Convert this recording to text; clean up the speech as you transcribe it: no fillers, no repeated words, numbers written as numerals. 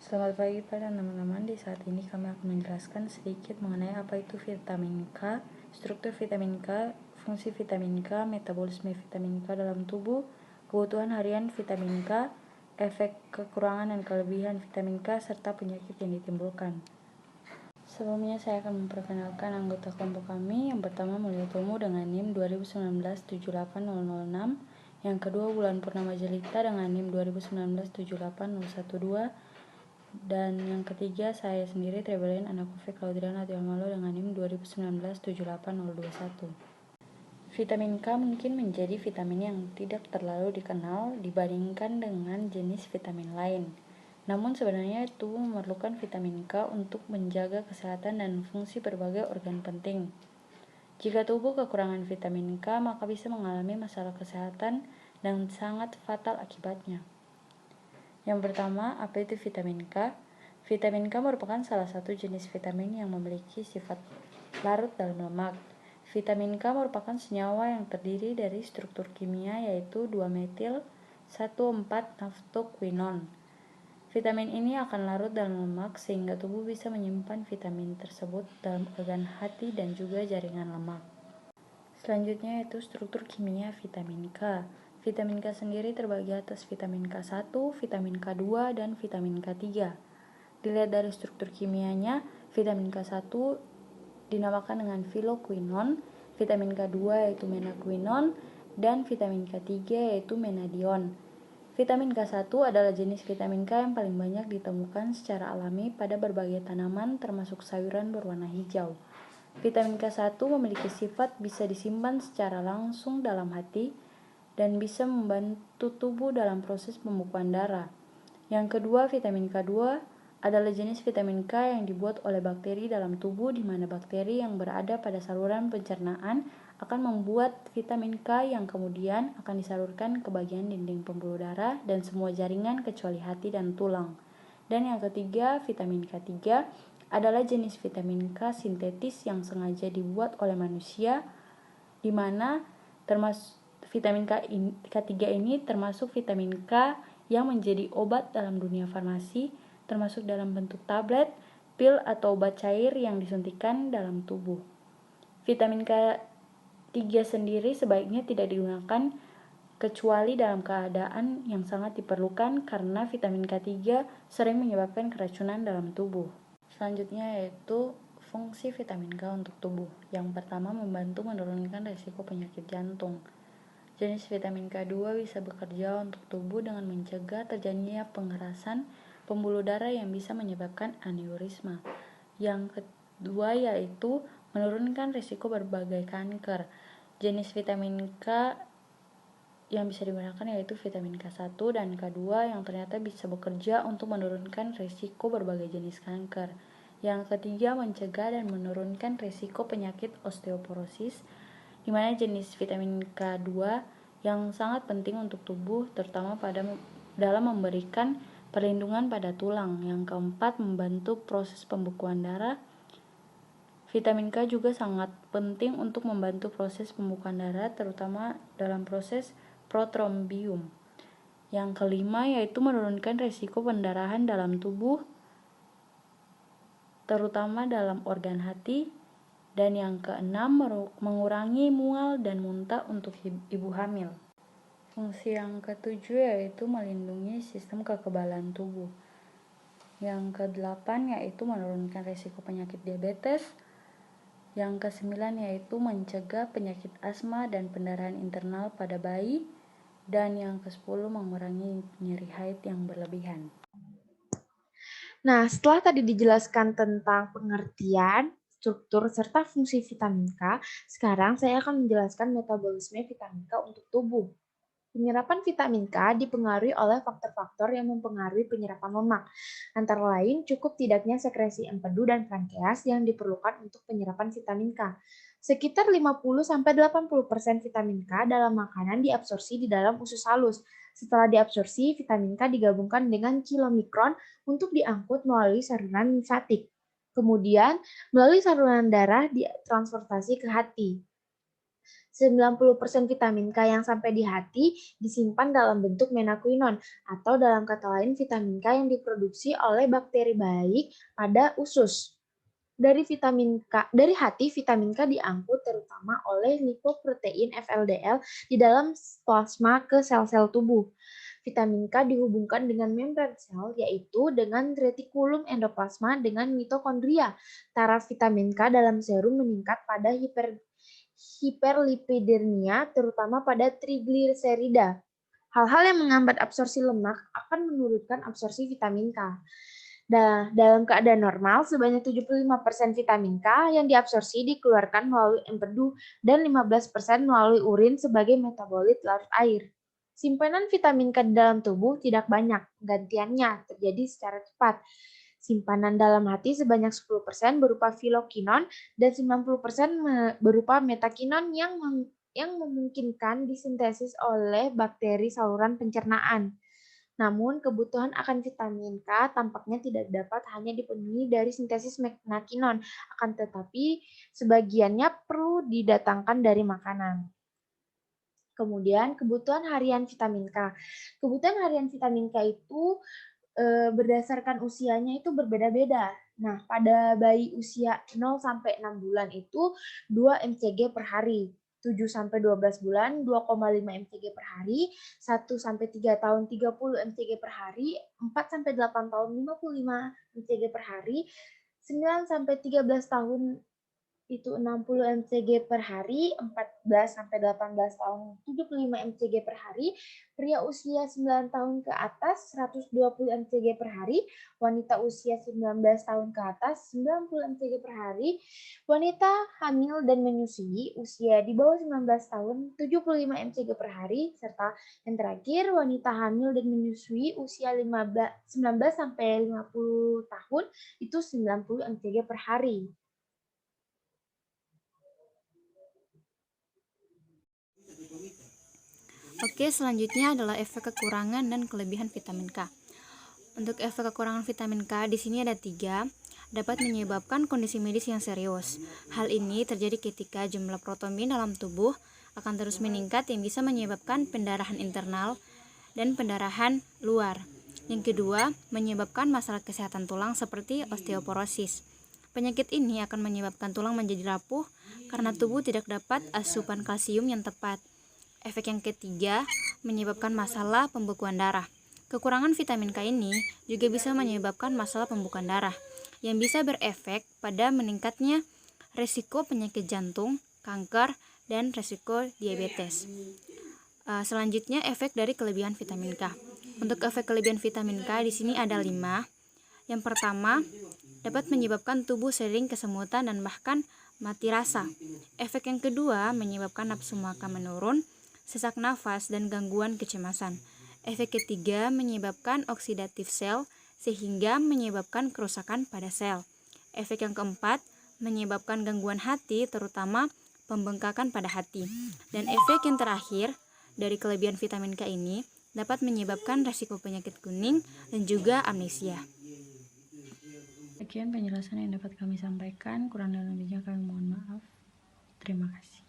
Selamat pagi para teman-teman. Di saat ini kami akan menjelaskan sedikit mengenai apa itu vitamin K, struktur vitamin K, fungsi vitamin K, metabolisme vitamin K dalam tubuh, kebutuhan harian vitamin K, efek kekurangan dan kelebihan vitamin K, serta penyakit yang ditimbulkan. Sebelumnya saya akan memperkenalkan anggota kelompok kami. Yang pertama Mulia Tomo dengan NIM 2019-78006. Yang kedua Bulan Purnama Jelita dengan NIM 2019-78012. Dan yang ketiga saya sendiri Trebelin Anakovic Claudriana Atiamalo dengan NIM 2019-78021. Vitamin K mungkin menjadi vitamin yang tidak terlalu dikenal dibandingkan dengan jenis vitamin lain. Namun sebenarnya tubuh memerlukan vitamin K untuk menjaga kesehatan dan fungsi berbagai organ penting. Jika tubuh kekurangan vitamin K, maka bisa mengalami masalah kesehatan dan sangat fatal akibatnya. Yang pertama, apa itu vitamin K? Vitamin K merupakan salah satu jenis vitamin yang memiliki sifat larut dalam lemak. Vitamin K merupakan senyawa yang terdiri dari struktur kimia yaitu 2-metil 1,4-naftoquinone. Vitamin ini akan larut dalam lemak sehingga tubuh bisa menyimpan vitamin tersebut dalam organ hati dan juga jaringan lemak. Selanjutnya yaitu struktur kimia vitamin K. Vitamin K sendiri terbagi atas vitamin K1, vitamin K2, dan vitamin K3. Dilihat dari struktur kimianya, vitamin K1 dinamakan dengan phylloquinone, vitamin K2 yaitu menaquinone, dan vitamin K3 yaitu menadione. Vitamin K1 adalah jenis vitamin K yang paling banyak ditemukan secara alami pada berbagai tanaman termasuk sayuran berwarna hijau. Vitamin K1 memiliki sifat bisa disimpan secara langsung dalam hati dan bisa membantu tubuh dalam proses pembekuan darah. Yang kedua, vitamin K2 adalah jenis vitamin K yang dibuat oleh bakteri dalam tubuh di mana bakteri yang berada pada saluran pencernaan akan membuat vitamin K yang kemudian akan disalurkan ke bagian dinding pembuluh darah dan semua jaringan kecuali hati dan tulang. Dan yang ketiga, vitamin K3 adalah jenis vitamin K sintetis yang sengaja dibuat oleh manusia di mana termasuk vitamin K3 ini termasuk vitamin K yang menjadi obat dalam dunia farmasi, termasuk dalam bentuk tablet, pil atau obat cair yang disuntikan dalam tubuh. Vitamin K3 sendiri sebaiknya tidak digunakan kecuali dalam keadaan yang sangat diperlukan karena vitamin K3 sering menyebabkan keracunan dalam tubuh. Selanjutnya yaitu fungsi vitamin K untuk tubuh. Yang pertama, membantu menurunkan risiko penyakit jantung. Jenis vitamin K2 bisa bekerja untuk tubuh dengan mencegah terjadinya pengerasan pembuluh darah yang bisa menyebabkan aneurisma. Yang kedua yaitu menurunkan risiko berbagai kanker. Jenis vitamin K yang bisa digunakan yaitu vitamin K1 dan K2 yang ternyata bisa bekerja untuk menurunkan risiko berbagai jenis kanker. Yang ketiga, mencegah dan menurunkan risiko penyakit osteoporosis, di mana jenis vitamin K2 yang sangat penting untuk tubuh, terutama dalam memberikan perlindungan pada tulang. Yang keempat, membantu proses pembekuan darah. Vitamin K juga sangat penting untuk membantu proses pembekuan darah, terutama dalam proses protrombium. Yang kelima yaitu menurunkan risiko pendarahan dalam tubuh, terutama dalam organ hati. Dan yang keenam, mengurangi mual dan muntah untuk ibu hamil. Fungsi yang ketujuh yaitu melindungi sistem kekebalan tubuh. Yang kedelapan yaitu menurunkan risiko penyakit diabetes. Yang kesembilan yaitu mencegah penyakit asma dan pendarahan internal pada bayi. Dan yang ke-10 mengurangi nyeri haid yang berlebihan. Nah, setelah tadi dijelaskan tentang pengertian, struktur, serta fungsi vitamin K, sekarang saya akan menjelaskan metabolisme vitamin K untuk tubuh. Penyerapan vitamin K dipengaruhi oleh faktor-faktor yang mempengaruhi penyerapan lemak, antara lain cukup tidaknya sekresi empedu dan pankreas yang diperlukan untuk penyerapan vitamin K. Sekitar 50-80% vitamin K dalam makanan diabsorpsi di dalam usus halus. Setelah diabsorpsi, vitamin K digabungkan dengan kilomikron untuk diangkut melalui saluran limfatik. Kemudian, melalui saluran darah ditransportasi ke hati. 90% vitamin K yang sampai di hati disimpan dalam bentuk menakuinon, atau dalam kata lain vitamin K yang diproduksi oleh bakteri baik pada usus. Dari hati, vitamin K diangkut terutama oleh lipoprotein FLDL di dalam plasma ke sel-sel tubuh. Vitamin K dihubungkan dengan membran sel, yaitu dengan retikulum endoplasma dengan mitokondria. Taraf vitamin K dalam serum meningkat pada hiperlipidemia, terutama pada trigliserida. Hal-hal yang menghambat absorpsi lemak akan menurunkan absorpsi vitamin K. Dalam keadaan normal, sebanyak 75% vitamin K yang diabsorpsi dikeluarkan melalui empedu dan 15% melalui urin sebagai metabolit larut air. Simpanan vitamin K di dalam tubuh tidak banyak, gantiannya terjadi secara cepat. Simpanan dalam hati sebanyak 10% berupa filokinon dan 90% berupa metakinon yang memungkinkan disintesis oleh bakteri saluran pencernaan. Namun, kebutuhan akan vitamin K tampaknya tidak dapat hanya dipenuhi dari sintesis metakinon, akan tetapi sebagiannya perlu didatangkan dari makanan. Kemudian, kebutuhan harian vitamin K. Kebutuhan harian vitamin K itu berdasarkan usianya itu berbeda-beda. Nah, pada bayi usia 0 sampai 6 bulan itu 2 mcg per hari. 7 sampai 12 bulan 2,5 mcg per hari, 1 sampai 3 tahun 30 mcg per hari, 4 sampai 8 tahun 55 mcg per hari, 9 sampai 13 tahun itu 60 mcg per hari, 14 sampai 18 tahun 75 mcg per hari, pria usia 9 tahun ke atas 120 mcg per hari, wanita usia 19 tahun ke atas 90 mcg per hari, wanita hamil dan menyusui usia di bawah 19 tahun 75 mcg per hari, serta yang terakhir wanita hamil dan menyusui usia 19 sampai 50 tahun itu 90 mcg per hari. Oke, selanjutnya adalah efek kekurangan dan kelebihan vitamin K. Untuk efek kekurangan vitamin K di sini ada 3, dapat menyebabkan kondisi medis yang serius. Hal ini terjadi ketika jumlah protein dalam tubuh akan terus meningkat yang bisa menyebabkan pendarahan internal dan pendarahan luar. Yang kedua, menyebabkan masalah kesehatan tulang seperti osteoporosis. Penyakit ini akan menyebabkan tulang menjadi rapuh karena tubuh tidak dapat asupan kalsium yang tepat. Efek yang ketiga, menyebabkan masalah pembekuan darah. Kekurangan vitamin K ini juga bisa menyebabkan masalah pembekuan darah, yang bisa berefek pada meningkatnya resiko penyakit jantung, kanker, dan resiko diabetes. Selanjutnya, efek dari kelebihan vitamin K. Untuk efek kelebihan vitamin K di sini ada 5. Yang pertama, dapat menyebabkan tubuh sering kesemutan dan bahkan mati rasa. Efek yang kedua, menyebabkan nafsu makan menurun, sesak nafas, dan gangguan kecemasan. Efek ketiga menyebabkan oksidatif sel sehingga menyebabkan kerusakan pada sel. Efek yang keempat menyebabkan gangguan hati terutama pembengkakan pada hati. Dan efek yang terakhir dari kelebihan vitamin K ini dapat menyebabkan resiko penyakit kuning dan juga amnesia. Sekian penjelasan yang dapat kami sampaikan, kurang dan lebihnya kami mohon maaf. Terima kasih.